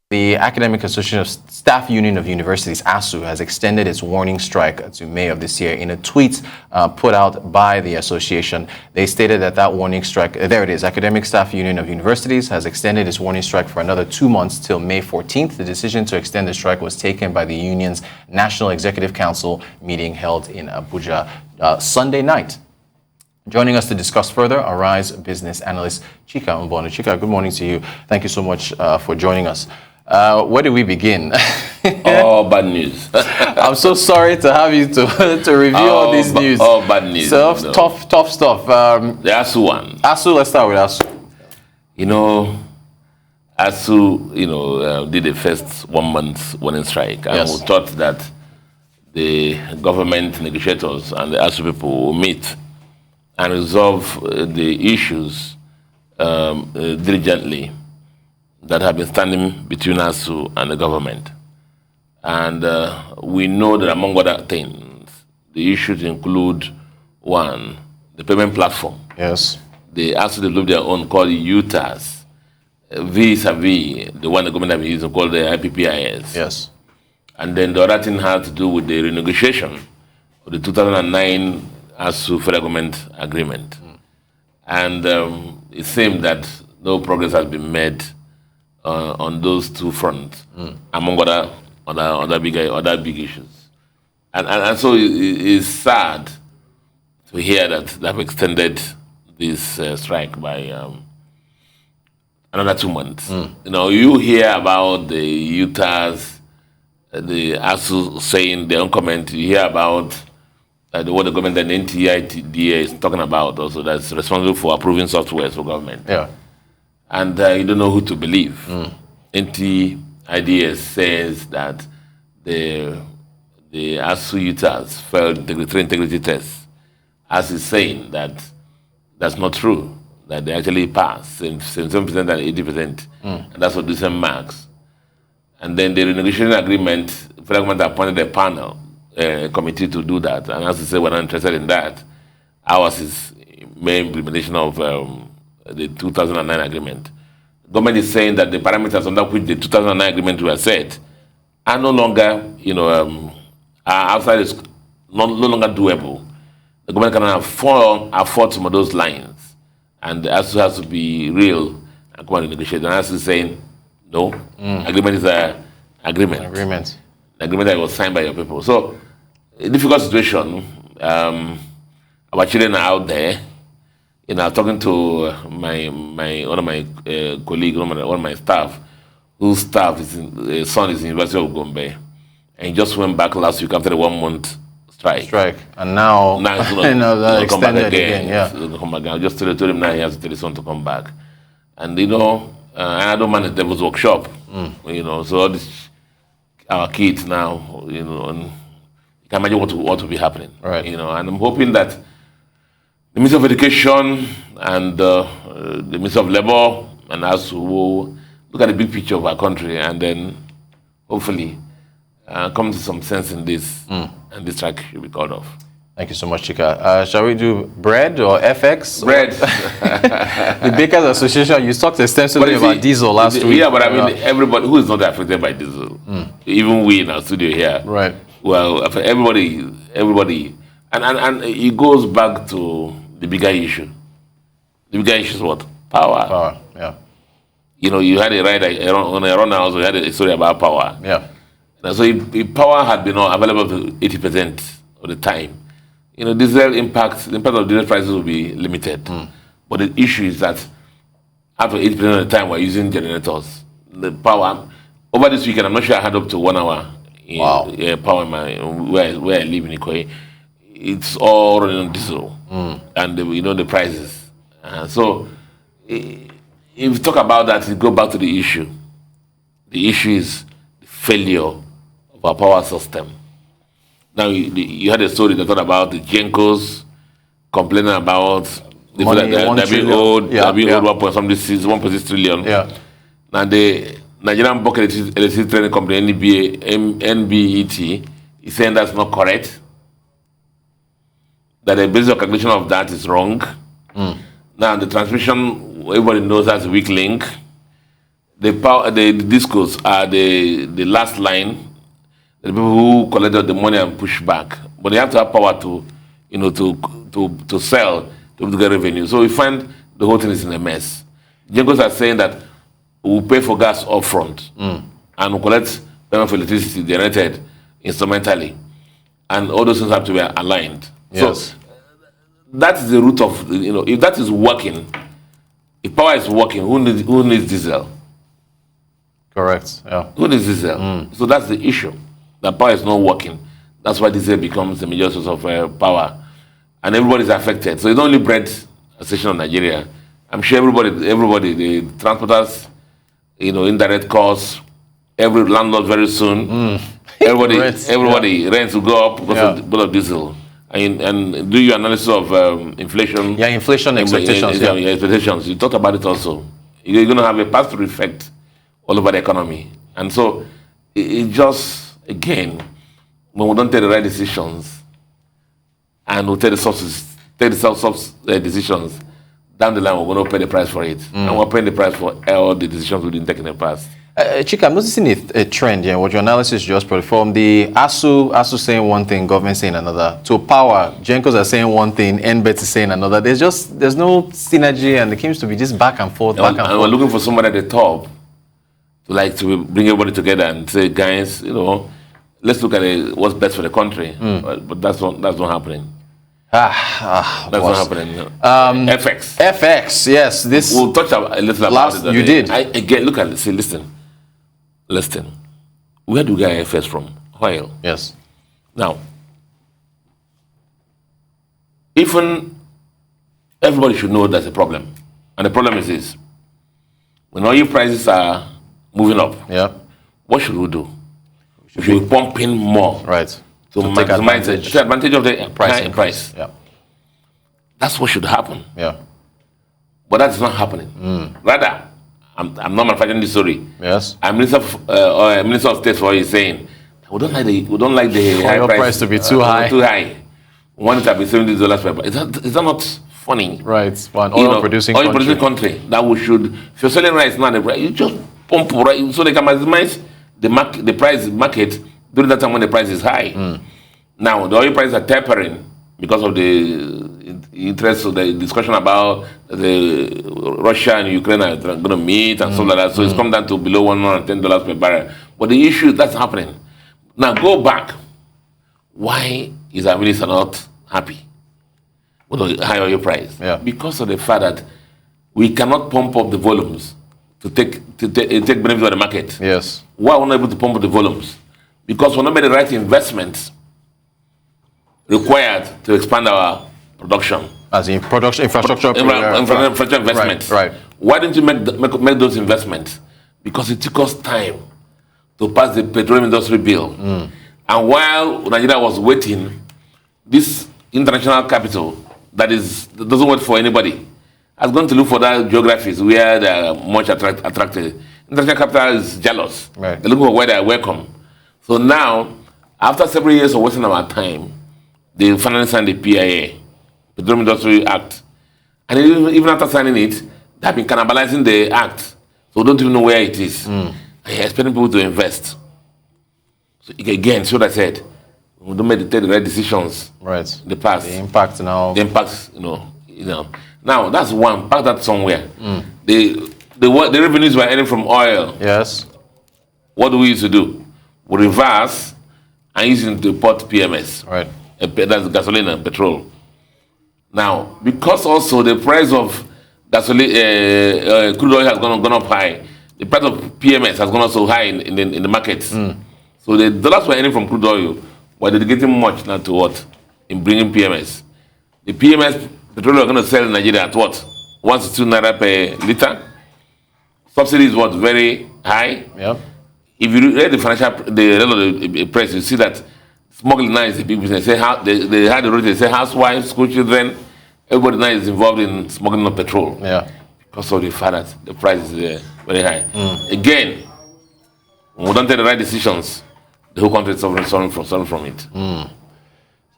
The Academic Association of Staff Union of Universities, ASU, has extended its warning strike to May of this year. In a tweet put out by the association, they stated that warning strike, there it is, Academic Staff Union of Universities has extended its warning strike for another 2 months till May 14th. The decision to extend the strike was taken by the union's National Executive Council meeting held in Abuja Sunday night. Joining us to discuss further, Arise business analyst Chika Mbonu. Chika, good morning to you. Thank you so much for joining us. Where do we begin? All bad news. I'm so sorry to have you to review all this news. All bad news. Tough stuff. The ASU one. ASU, let's start with ASU. ASU, did the first 1 month warning strike, and Yes. we thought that the government negotiators and the ASU people will meet and resolve the issues diligently that have been standing between ASU and the government. And we know that among other things, the issues include, one, the payment platform. Yes. They ASU developed their own called UTAS, vis-a-vis the one the government have been using called the IPPIS. Yes. And then the other thing had to do with the renegotiation of the 2009 ASU federal government agreement. And it seemed that no progress has been made on those two fronts, among other big issues. And so it's sad to hear that they've extended this strike by another 2 months. You hear about the UTAS, the ASU saying their own comment. You hear about what the government and NTIDA is talking about also, that's responsible for approving software for government. Yeah. And you don't know who to believe. NTIDA says that the ASU UTAS failed the integrity test. As is saying that that's not true, that they actually passed 77% and 80%. And that's what decent marks. And then the renegotiation agreement, the federal government appointed a panel committee to do that. And as I said, we're not interested in that. Ours is main implementation of the 2009 agreement. The government is saying that the parameters under which the 2009 agreement were set are no longer, outside is no longer doable. The government cannot afford some of those lines, and the ASU has to be real and come and negotiate. And ASU is saying, no, agreement is an agreement. The agreement that was signed by your people. So, a difficult situation. Our children are out there. Talking to one of my colleagues, one of my staff, whose son is in the University of Gombe, and he just went back last week after the 1 month strike. And now it's going to come back again. Yeah. It's going to come back again. I just told him now he has to tell his son to come back. And I don't manage the devil's workshop. So all these our kids now, and you can imagine what will be happening. Right. And I'm hoping that the Minister of Education and the Minister of Labor and us will look at the big picture of our country and then hopefully come to some sense in this, and this strike should be called off. Thank you so much, Chika. Shall we do bread or FX? Bread. The Bakers Association, you talked extensively about diesel last week. Yeah, but I mean, everybody who is not affected by diesel, even we in our studio here. Right. Well, everybody, and it goes back to the bigger issue. The bigger issue is what? Power. Yeah. You had a ride on a run house, we had a story about power. Yeah. And so if power had been available to 80% of the time, the impact of diesel prices will be limited. But the issue is that after 80% of the time we're using generators. The power over this weekend, I'm not sure I had up to 1 hour power in where I live in Ikoyi. It's all running on diesel, and the prices. So if you talk about that, you go back to the issue. The issue is the failure of our power system. Now, you had a story that talked about the Gencos complaining about the Money, fact that they're being owed 1.6 trillion. Yeah. Now, the Nigerian Bucket Electricity Trading Company, NBET, is saying that's not correct. That the basic calculation of that is wrong. Now, the transmission, everybody knows that's a weak link. the discos are the last line, the people who collected the money and push back. But they have to have power to, to sell, to get revenue. So we find the whole thing is in a mess. Jenkos are saying that we'll pay for gas upfront and we'll collect payment for electricity generated instrumentally. And all those things have to be aligned. Yes. So that's the root of, if that is working, if power is working, who needs diesel? Correct. Yeah. Who needs diesel? So that's the issue. That power is not working. That's why diesel becomes the major source of power. And everybody's affected. So it's not only bread station of Nigeria. I'm sure everybody, the transporters, indirect costs, every landlord very soon. Everybody rents will go up because of diesel. And do your analysis of inflation. Yeah, inflation expectations. Expectations. You talked about it also. You're going to have a pass-through effect all over the economy. And so it just, again, when we don't take the right decisions and we take the decisions, down the line we're going to pay the price for it. And we're paying the price for all the decisions we didn't take in the past. Chika, I'm noticing a trend here. What your analysis just put from the ASU saying one thing, government saying another. To power, Jenkos are saying one thing, NBET is saying another. There's no synergy, and it seems to be just back and forth. And we're looking for somebody at the top to bring everybody together and say, guys, let's look at what's best for the country. But that's not happening. That's not happening. FX, yes. This we'll touch a little about it. You did. Again, look at it. See, listen. Where do we get FX from? Oil. Yes. Now, even everybody should know there's a problem, and the problem is this: when oil prices are moving up, what should we do? We should be pumping more, right? To maximize the advantage of the price. Yeah. That's what should happen. Yeah. But that's not happening. Rather, I'm not manufacturing this story. Yes. I'm Minister of State for you saying we don't like the high price to be too high. Too high. We want it to be $70 per barrel. Is that not funny? Right. One oil producing country that we should. If you're selling rice now, you just pump right so they can maximize the price market during that time when the price is high. Now the oil prices are tapering because of the interest of the discussion about the Russia and Ukraine are going to meet and stuff like that. So it's come down to below $110 per barrel. But the issue that's happening now, go back. Why is our minister not happy with the high oil price? Yeah. Because of the fact that we cannot pump up the volumes to take benefit of the market. Yes. Why are we not able to pump up the volumes? Because we're not made the right investments required to expand our production. As in production, infrastructure investments. Right. Why didn't you make those investments? Because it took us time to pass the petroleum industry bill. And while Nigeria was waiting, this international capital that doesn't wait for anybody has gone to look for that geographies where they are much attracted. International capital is jealous. Right. They're looking for where they are welcome. So now, after several years of wasting our time, they finally signed the PIA, Petroleum Industry Act. And even after signing it, they have been cannibalizing the act. So we don't even know where it is. And you're expecting people to invest. So again, so I said, we don't make the right decisions. Right. In the past. The impact now. The impacts, Now, that's one. Park that somewhere. The revenues we're earning from oil. Yes. What do we used to do? We reverse and use it to import PMS. Right. That's gasoline and petrol. Now, because also the price of gasoline, crude oil has gone up high, the price of PMS has gone up so high in the markets. So the dollars we're earning from crude oil, we're dedicating much now to what? In bringing PMS. The PMS petrol we're going to sell in Nigeria at what? 1 to 2 naira per liter. Subsidy is what? Very high. Yep. If you read the press, you see that smuggling now is a big business. They had the road, they say housewives, school children, everybody now is involved in smuggling of petrol. Yeah. Because of the fact that the price is very high. Again, when we don't take the right decisions, the whole country is suffering from it.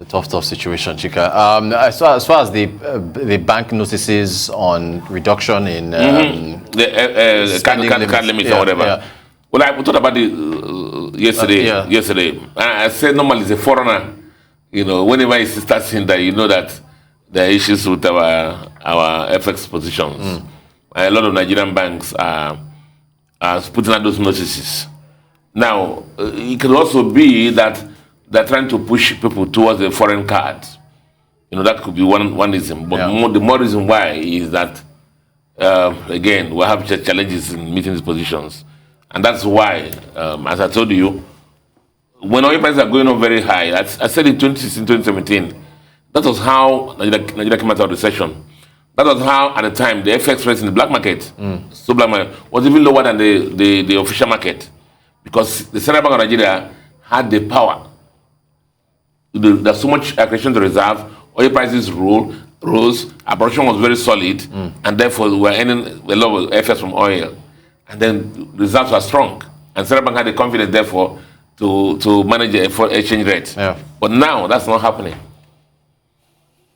Tough situation, Chika. As far as the bank notices on reduction in the card limits or whatever. Yeah. Well, we talked about it yesterday. I said normally it's a foreigner. Whenever he starts saying that, that there are issues with our FX positions. A lot of Nigerian banks are putting out those notices. Now, it could also be that they're trying to push people towards the foreign cards. That could be one reason. But the more reason why is that, again, we have challenges in meeting these positions. And that's why, as I told you, when oil prices are going up very high, I said in 2016, 2017, that was how Nigeria came out of recession. That was how, at the time, the FX rates in the black market, black market, was even lower than the official market. Because the Central Bank of Nigeria had the power. There's so much accretion to reserve, oil prices rose, our production was very solid, and therefore we were earning a lot of FX from oil. And then reserves were strong. And Central Bank had the confidence, therefore, to manage the exchange rate. Yeah. But now, that's not happening.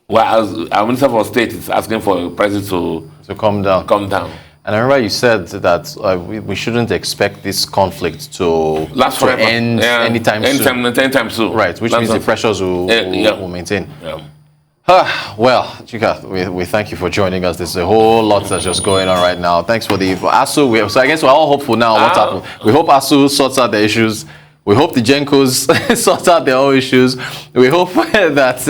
Whereas our Minister for State is asking for prices to come down. And I remember you said that we shouldn't expect this conflict to last forever. End anytime soon. Right, which means the pressures will maintain. Yeah. Well, Chika, we thank you for joining us. There's a whole lot that's just going on right now. Thanks for the ASU. So I guess we're all hopeful now. What's happening? We hope ASU sorts out the issues. We hope the Gencos sort out their own issues. We hope that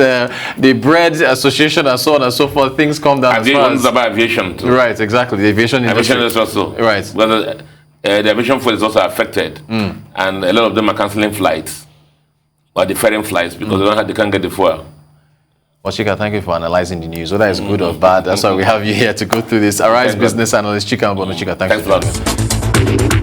the Bread Association and so on and so forth, things calm down. And it's about aviation too. Right, exactly. The aviation industry. Aviation is also. Right. Because the aviation field is also affected. And a lot of them are cancelling flights or deferring flights because they can't get the fuel. Well, Chika, thank you for analyzing the news, whether it's good or bad. That's why we have you here to go through this. Arise Business Analyst Chika Mbonu. Chika, thanks for joining us.